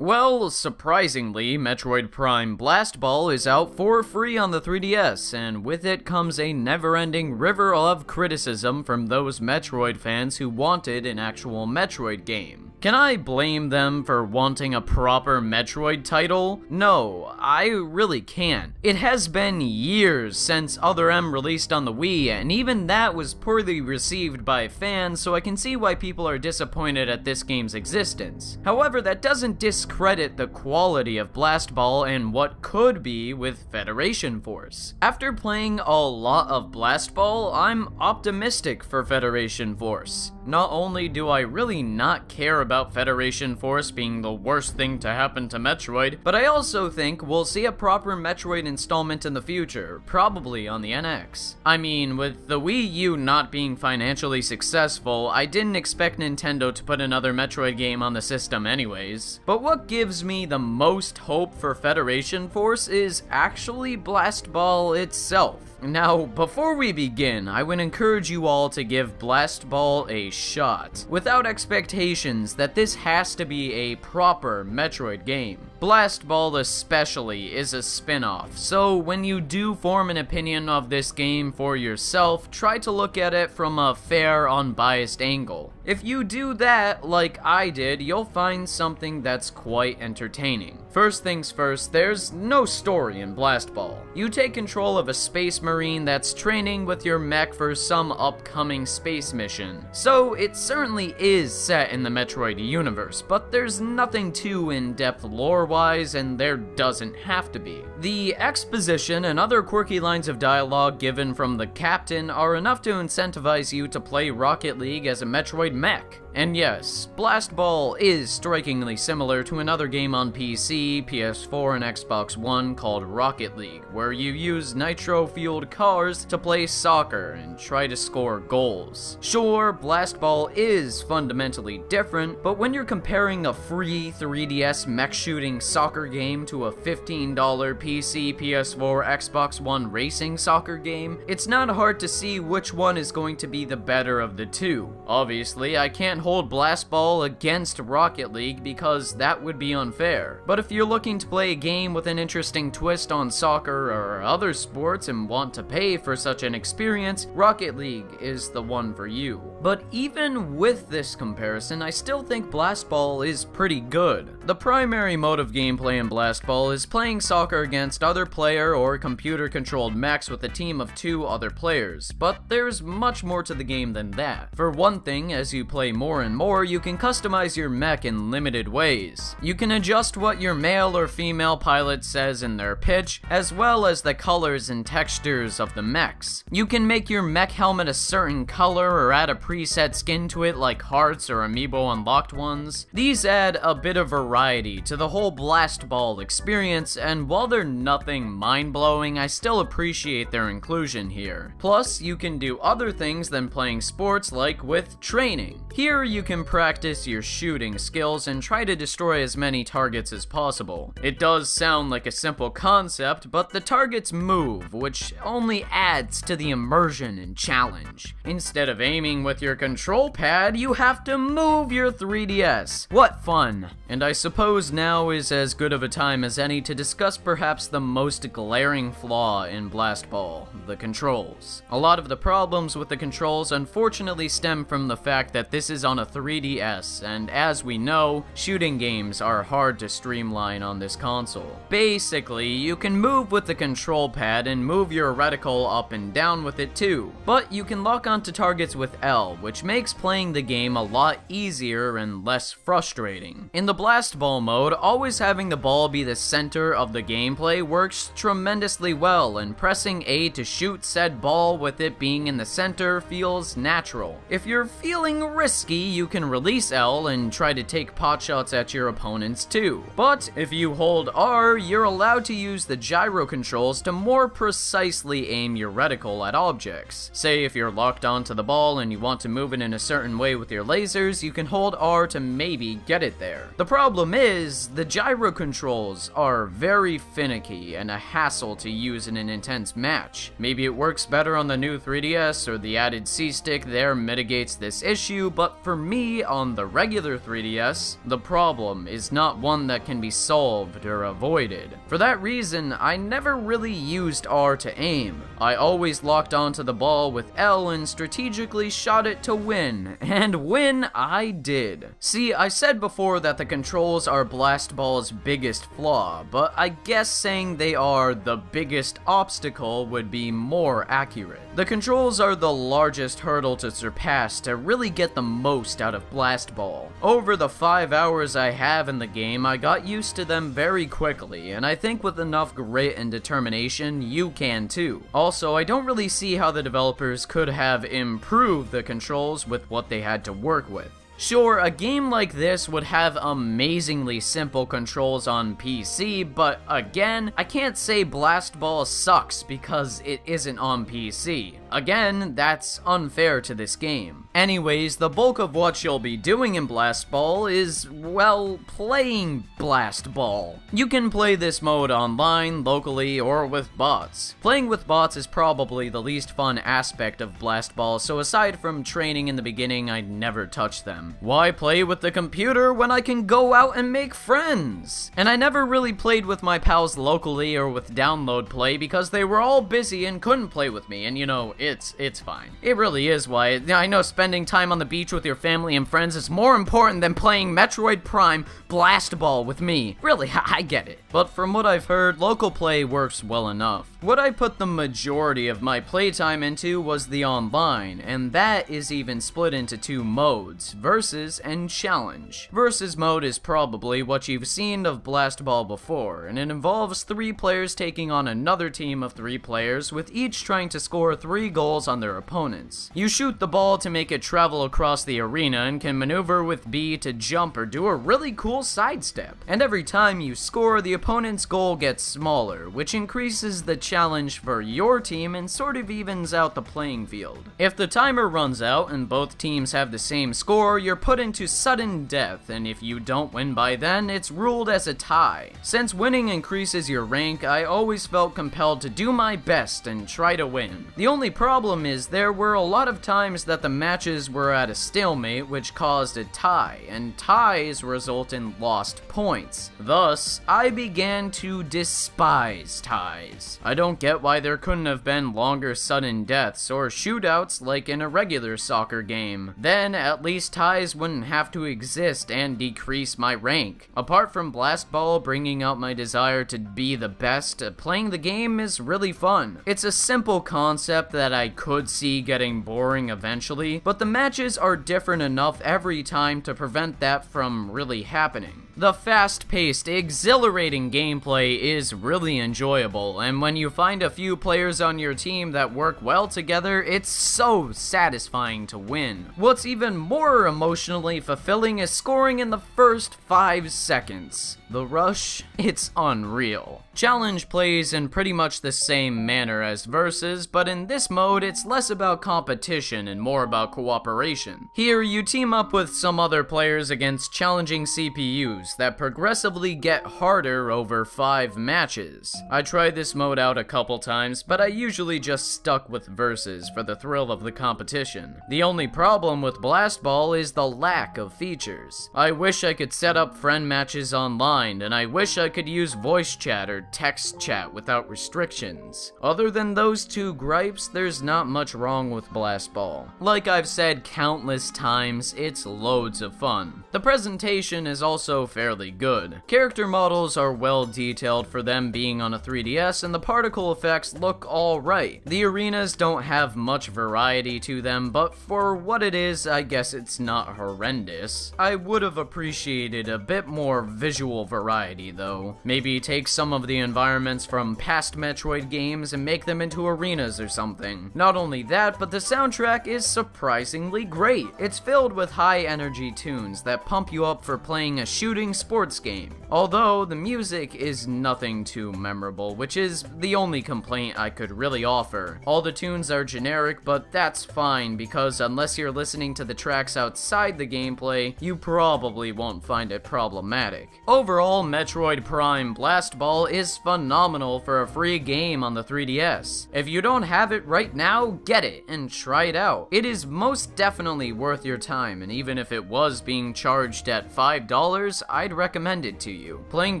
Well, surprisingly, Metroid Prime Blast Ball is out for free on the 3DS, and with it comes a never-ending river of criticism from those Metroid fans who wanted an actual Metroid game. Can I blame them for wanting a proper Metroid title? No, I really can't. It has been years since Other M released on the Wii, and even that was poorly received by fans, so I can see why people are disappointed at this game's existence. However, that doesn't discredit the quality of Blast Ball and what could be with Federation Force. After playing a lot of Blast Ball, I'm optimistic for Federation Force. Not only do I really not care about Federation Force being the worst thing to happen to Metroid, but I also think we'll see a proper Metroid installment in the future, probably on the NX. I mean, with the Wii U not being financially successful, I didn't expect Nintendo to put another Metroid game on the system anyways. But what gives me the most hope for Federation Force is actually Blast Ball itself. Now, before we begin, I would encourage you all to give Blast Ball a shot, without expectations that this has to be a proper Metroid game. Blast Ball especially is a spin-off, so when you do form an opinion of this game for yourself, try to look at it from a fair, unbiased angle. If you do that, like I did, you'll find something that's quite entertaining. First things first, there's no story in Blast Ball. You take control of a space marine that's training with your mech for some upcoming space mission. So it certainly is set in the Metroid universe, but there's nothing too in-depth lore-wise, and there doesn't have to be. The exposition and other quirky lines of dialogue given from the captain are enough to incentivize you to play Rocket League as a Metroid mech. And yes, Blast Ball is strikingly similar to another game on PC, PS4, and Xbox One called Rocket League, where you use nitro-fueled cars to play soccer and try to score goals. Sure, Blast Ball is fundamentally different, but when you're comparing a free 3DS mech shooting soccer game to a $15 PC, PS4, Xbox One racing soccer game, it's not hard to see which one is going to be the better of the two. Obviously, I can't hold Blast Ball against Rocket League because that would be unfair. But if you're looking to play a game with an interesting twist on soccer or other sports and want to pay for such an experience, Rocket League is the one for you. But even with this comparison, I still think Blast Ball is pretty good. The primary mode of gameplay in Blast Ball is playing soccer against other player or computer-controlled mechs with a team of 2 other players, but there's much more to the game than that. For one thing, as you play more and more, you can customize your mech in limited ways. You can adjust what your male or female pilot says in their pitch, as well as the colors and textures of the mechs. You can make your mech helmet a certain color or add a preset skin to it like hearts or amiibo unlocked ones. These add a bit of variety to the whole Blast Ball experience, and while they're nothing mind-blowing, I still appreciate their inclusion here. Plus, you can do other things than playing sports, like with training. Here you can practice your shooting skills and try to destroy as many targets as possible. It does sound like a simple concept, but the targets move, which only adds to the immersion and challenge. Instead of aiming with your control pad, you have to move your 3DS. What fun! And I suppose now is as good of a time as any to discuss perhaps the most glaring flaw in Blast Ball, the controls. A lot of the problems with the controls unfortunately stem from the fact that this is on a 3DS, and as we know, shooting games are hard to streamline on this console. Basically, you can move with the control pad and move your reticle up and down with it too, but you can lock onto targets with L, which makes playing the game a lot easier and less frustrating. In the Blast Ball mode, always having the ball be the center of the gameplay works tremendously well, and pressing A to shoot said ball with it being in the center feels natural. If you're feeling risky, you can release L and try to take potshots at your opponents too. But if you hold R, you're allowed to use the gyro controls to more precisely aim your reticle at objects. Say if you're locked onto the ball and you want to move it in a certain way with your lasers, you can hold R to maybe get it there. The problem is, the gyro controls are very finicky and a hassle to use in an intense match. Maybe it works better on the new 3DS or the added C-stick there mitigates this issue, but for for me, on the regular 3DS, the problem is not one that can be solved or avoided. For that reason, I never really used R to aim. I always locked onto the ball with L and strategically shot it to win, and win I did. See, I said before that the controls are Blast Ball's biggest flaw, but I guess saying they are the biggest obstacle would be more accurate. The controls are the largest hurdle to surpass to really get the most out of Blast Ball. Over the 5 hours I have in the game, I got used to them very quickly, and I think with enough grit and determination, you can too. Also, I don't really see how the developers could have improved the controls with what they had to work with. Sure, a game like this would have amazingly simple controls on PC, but again, I can't say Blast Ball sucks because it isn't on PC. Again, that's unfair to this game. Anyways, the bulk of what you'll be doing in Blast Ball is, well, playing Blast Ball. You can play this mode online, locally, or with bots. Playing with bots is probably the least fun aspect of Blast Ball, so aside from training in the beginning, I'd never touch them. Why play with the computer when I can go out and make friends? And I never really played with my pals locally or with download play because they were all busy and couldn't play with me, and you know, it's fine. It really is, Wyatt. I know spending time on the beach with your family and friends is more important than playing Metroid Prime Blast Ball with me. Really, I get it. But from what I've heard, local play works well enough. What I put the majority of my playtime into was the online, and that is even split into two modes, Versus and Challenge. Versus mode is probably what you've seen of Blast Ball before, and it involves 3 players taking on another team of 3 players, with each trying to score 3 goals on their opponents. You shoot the ball to make it travel across the arena and can maneuver with B to jump or do a really cool sidestep. And every time you score, the opponent's goal gets smaller, which increases the challenge for your team and sort of evens out the playing field. If the timer runs out and both teams have the same score, you're put into sudden death, and if you don't win by then, it's ruled as a tie. Since winning increases your rank, I always felt compelled to do my best and try to win. The only problem is there were a lot of times that the matches were at a stalemate, which caused a tie, and ties result in lost points. Thus, I began to despise ties. I don't get why there couldn't have been longer sudden deaths or shootouts like in a regular soccer game. Then at least ties wouldn't have to exist and decrease my rank. Apart from Blast Ball bringing out my desire to be the best, playing the game is really fun. It's a simple concept that I could see getting boring eventually, but the matches are different enough every time to prevent that from really happening. The fast-paced, exhilarating gameplay is really enjoyable, and when you find a few players on your team that work well together, it's so satisfying to win. What's even more emotionally fulfilling is scoring in the first 5 seconds. The rush, it's unreal. Challenge plays in pretty much the same manner as Versus, but in this mode it's less about competition and more about cooperation. Here you team up with some other players against challenging CPUs that progressively get harder over 5 matches. I tried this mode out a couple times, but I usually just stuck with Versus for the thrill of the competition. The only problem with Blast Ball is the lack of features. I wish I could set up friend matches online, and I wish I could use voice chat or text chat without restrictions. Other than those 2 gripes, there's not much wrong with Blast Ball. Like I've said countless times, it's loads of fun. The presentation is also fairly good. Character models are well detailed for them being on a 3DS, and the particle effects look alright. The arenas don't have much variety to them, but for what it is, I guess it's not horrendous. I would have appreciated a bit more visual variety though. Maybe take some of the environments from past Metroid games and make them into arenas or something. Not only that, but the soundtrack is surprisingly great. It's filled with high energy tunes that pump you up for playing a shooting shooting sports game. Although, the music is nothing too memorable, which is the only complaint I could really offer. All the tunes are generic, but that's fine, because unless you're listening to the tracks outside the gameplay, you probably won't find it problematic. Overall, Metroid Prime Blast Ball is phenomenal for a free game on the 3DS. If you don't have it right now, get it and try it out. It is most definitely worth your time, and even if it was being charged at $5, I'd recommend it to you. Playing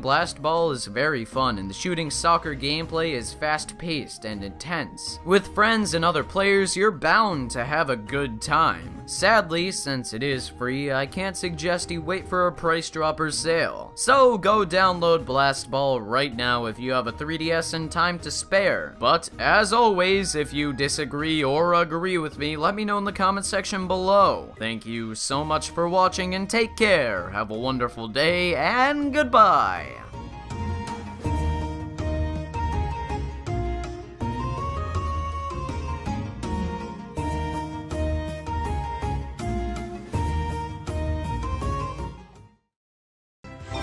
Blast Ball is very fun, and the shooting soccer gameplay is fast-paced and intense. With friends and other players, you're bound to have a good time. Sadly, since it is free, I can't suggest you wait for a price drop or sale. So go download Blast Ball right now if you have a 3DS and time to spare. But as always, if you disagree or agree with me, let me know in the comment section below. Thank you so much for watching and take care. Have a wonderful day and goodbye.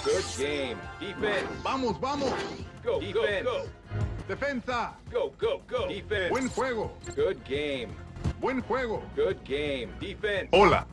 Good game. Defense. Vamos, vamos. Go, Defense. go, go. Defensa. Go, go, go. Defense. Buen juego. Good game. Buen juego. Good game. Defense. Hola.